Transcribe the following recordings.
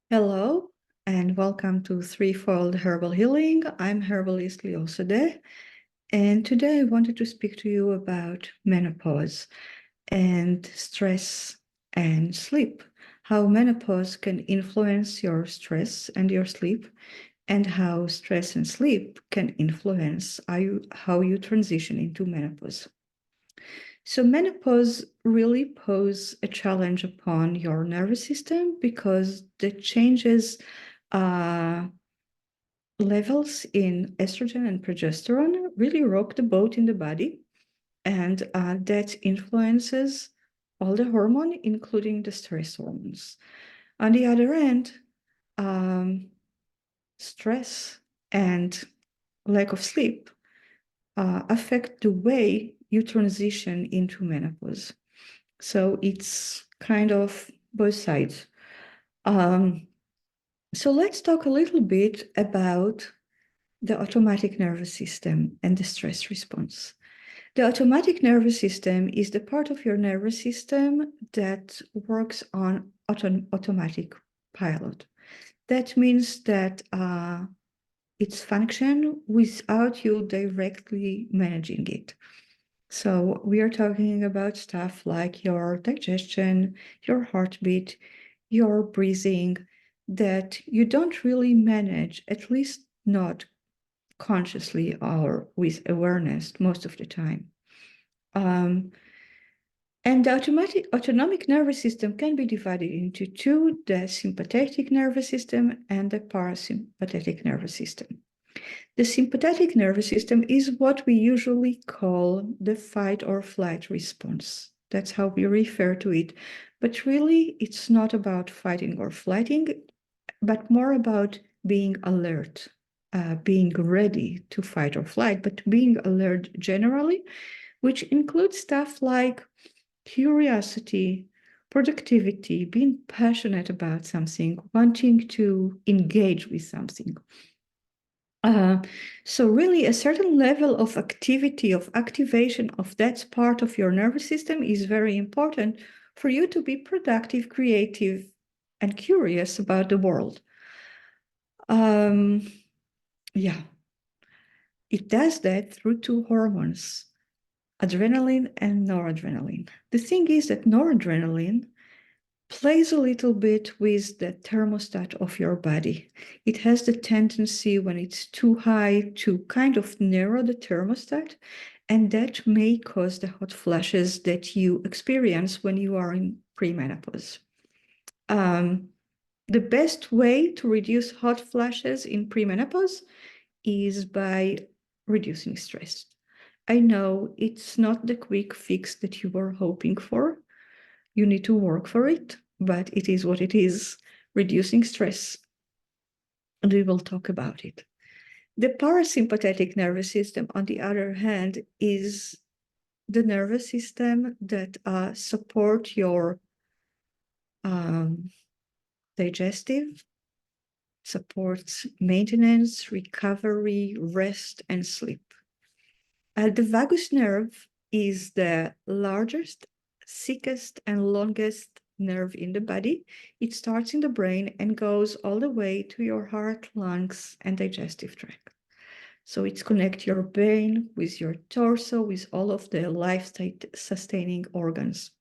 Hello, and welcome to Threefold Herbal Healing. I'm herbalist Leo Sade, and today I wanted to speak to you about menopause and stress and sleep, how menopause can influence your stress and your sleep, and how stress and sleep can influence how you transition into menopause. So menopause really pose a challenge upon your nervous system because the changes levels in estrogen and progesterone really rock the boat in the body, and that influences all the hormone, including the stress hormones. On the other end, stress and lack of sleep affect the way you transition into menopause. So it's kind of both sides. So let's talk a little bit about the automatic nervous system and the stress response. The automatic nervous system is the part of your nervous system that works on automatic pilot. That means that it's function without you directly managing it. So we are talking about stuff like your digestion, your heartbeat, your breathing, that you don't really manage, at least not consciously or with awareness most of the time. And the autonomic nervous system can be divided into two, the sympathetic nervous system and the parasympathetic nervous system. The sympathetic nervous system is what we usually call the fight or flight response. That's how we refer to it. But really, it's not about fighting or flighting, but more about being alert, being ready to fight or flight, but being alert generally, which includes stuff like curiosity, productivity, being passionate about something, wanting to engage with something. So really a certain level of activity, of activation of that part of your nervous system is very important for you to be productive, creative, and curious about the world. Yeah, it does that through two hormones, adrenaline and noradrenaline. The thing is that noradrenaline plays a little bit with the thermostat of your body. It has the tendency when it's too high to kind of narrow the thermostat, and that may cause the hot flashes that you experience when you are in premenopause. The best way to reduce hot flashes in premenopause is by reducing stress. I know it's not the quick fix that you were hoping for. You need to work for it, but it is what it is, reducing stress. And we will talk about it. The parasympathetic nervous system, on the other hand, is the nervous system that support your digestive, supports maintenance, recovery, rest, and sleep. The vagus nerve is the largest, thickest, and longest nerve in the body. It starts in the brain and goes all the way to your heart, lungs, and digestive tract. So it's connect your brain with your torso, with all of the life-sustaining organs.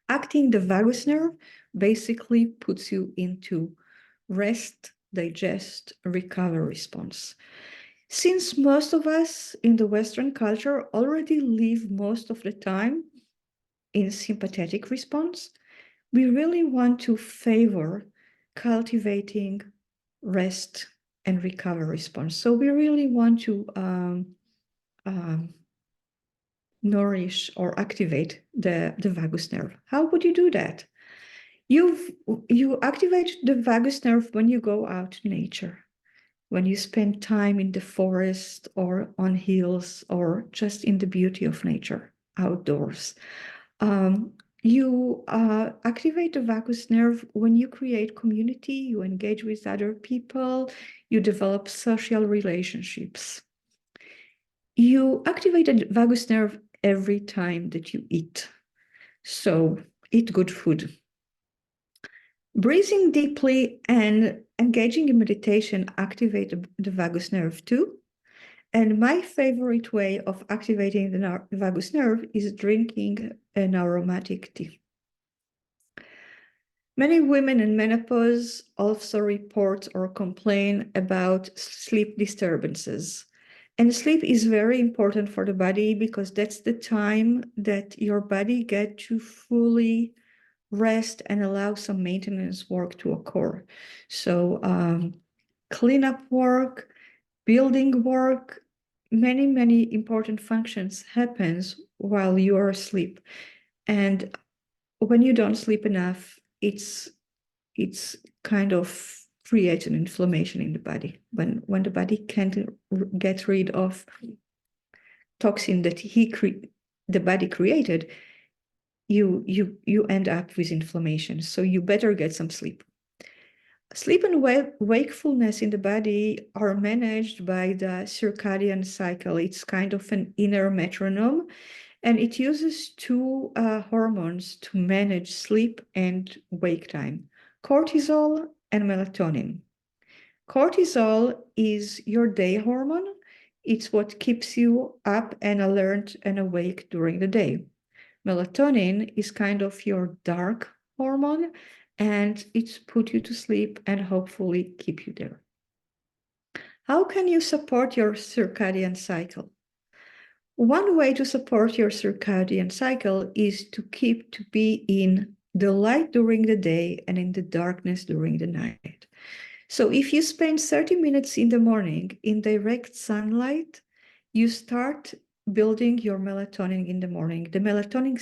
Acting the vagus nerve basically puts you into rest, digest, recover response. Since most of us in the Western culture already live most of the time in sympathetic response, we really want to favor cultivating rest and recover response. So we really want to nourish or activate the vagus nerve. How would you do that? You activate the vagus nerve when you go out in nature, when you spend time in the forest or on hills or just in the beauty of nature outdoors. You activate the vagus nerve when you create community, you engage with other people, you develop social relationships. You activate the vagus nerve every time that you eat. So eat good food. Breathing deeply and engaging in meditation activate the vagus nerve too. And my favorite way of activating the vagus nerve is drinking an aromatic tea. Many women in menopause also report or complain about sleep disturbances. And sleep is very important for the body because that's the time that your body gets to fully rest and allow some maintenance work to occur. So cleanup work, building work, many important functions happens while you are asleep. And when you don't sleep enough, it's kind of creates an inflammation in the body. When the body can't get rid of toxin that the body created, you end up with inflammation. So you better get some sleep. Sleep and wakefulness in the body are managed by the circadian cycle. It's kind of an inner metronome, and it uses two hormones to manage sleep and wake time: cortisol and melatonin. Cortisol is your day hormone. It's what keeps you up and alert and awake during the day. Melatonin is kind of your dark hormone, and it's put you to sleep and hopefully keep you there. How can you support your circadian cycle? One way to support your circadian cycle is to be in the light during the day and in the darkness during the night. So if you spend 30 minutes in the morning in direct sunlight, you start building your melatonin in the morning. The melatonin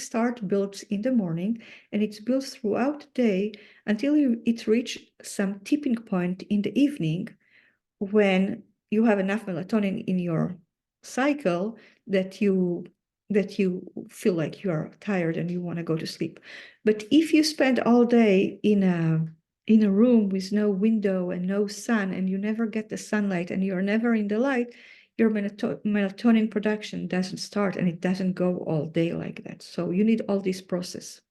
builds in the morning, and it's built throughout the day until it reaches some tipping point in the evening when you have enough melatonin in your cycle that you feel like you are tired and you want to go to sleep. But if you spend all day in a room with no window and no sun, and you never get the sunlight and you're never in the light, your melatonin production doesn't start, and it doesn't go all day like that. So you need all this process.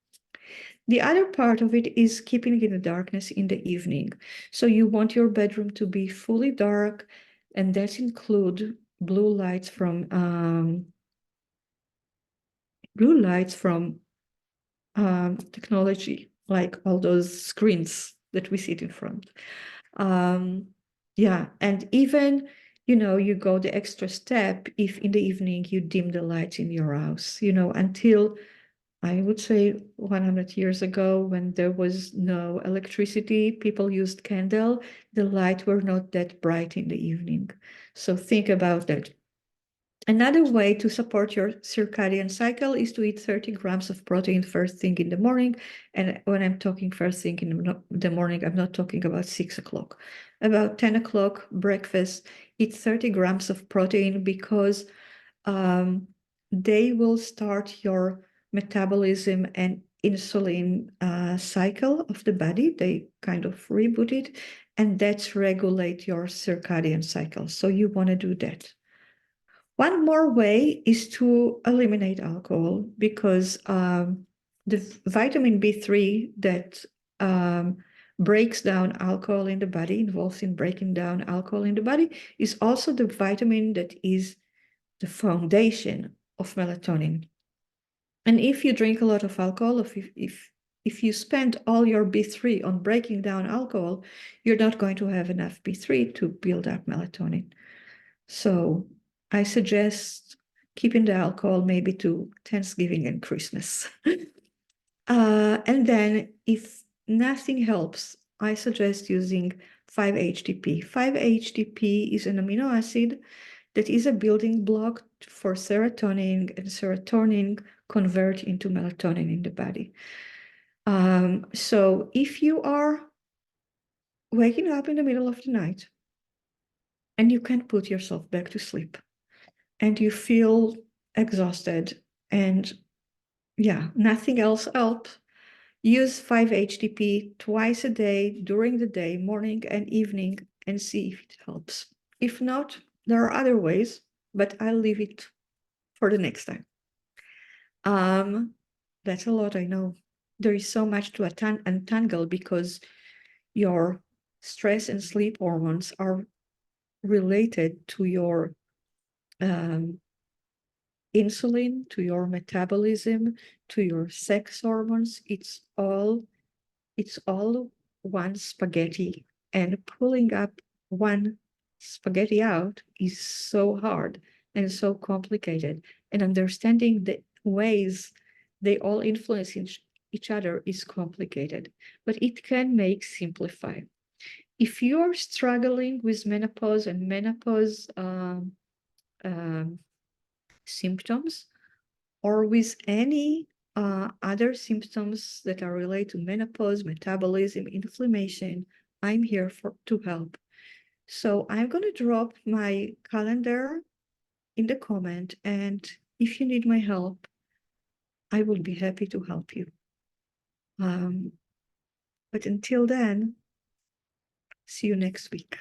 The other part of it is keeping in the darkness in the evening. So you want your bedroom to be fully dark, and that include blue lights from technology, like all those screens that we sit in front. Yeah, and even, you go the extra step if in the evening you dim the lights in your house, until I would say 100 years ago, when there was no electricity, people used candle. The light were not that bright in the evening. So think about that. Another way to support your circadian cycle is to eat 30 grams of protein first thing in the morning. And when I'm talking first thing in the morning, I'm not talking about 6 o'clock. About 10 o'clock, breakfast, eat 30 grams of protein, because they will start your metabolism and insulin cycle of the body. They kind of reboot it, and that's regulate your circadian cycle. So you want to do that. One more way is to eliminate alcohol, because the vitamin B3 that breaks down alcohol in the body, involves in breaking down alcohol in the body, is also the vitamin that is the foundation of melatonin. And if you drink a lot of alcohol, if you spend all your B3 on breaking down alcohol, you're not going to have enough B3 to build up melatonin. So I suggest keeping the alcohol maybe to Thanksgiving and Christmas. And then if nothing helps, I suggest using 5-HTP. 5-HTP is an amino acid that is a building block for serotonin, and serotonin convert into melatonin in the body. So if you are waking up in the middle of the night and you can't put yourself back to sleep, and you feel exhausted, and nothing else helps, use 5-HTP twice a day during the day, morning and evening, and see if it helps. If not, there are other ways, but I'll leave it for the next time. That's a lot, I know. there is so much to untangle because your stress and sleep hormones are related to your insulin, to your metabolism, to your sex hormones. It's all one spaghetti, and pulling up one spaghetti out is so hard and so complicated. And understanding the ways they all influence each other is complicated, but it can make simplify. If you're struggling with menopause and menopause um, symptoms, or with any other symptoms that are related to menopause, metabolism, inflammation, I'm here to help. So I'm going to drop my calendar in the comment, and if you need my help, I will be happy to help you. But until then, see you next week.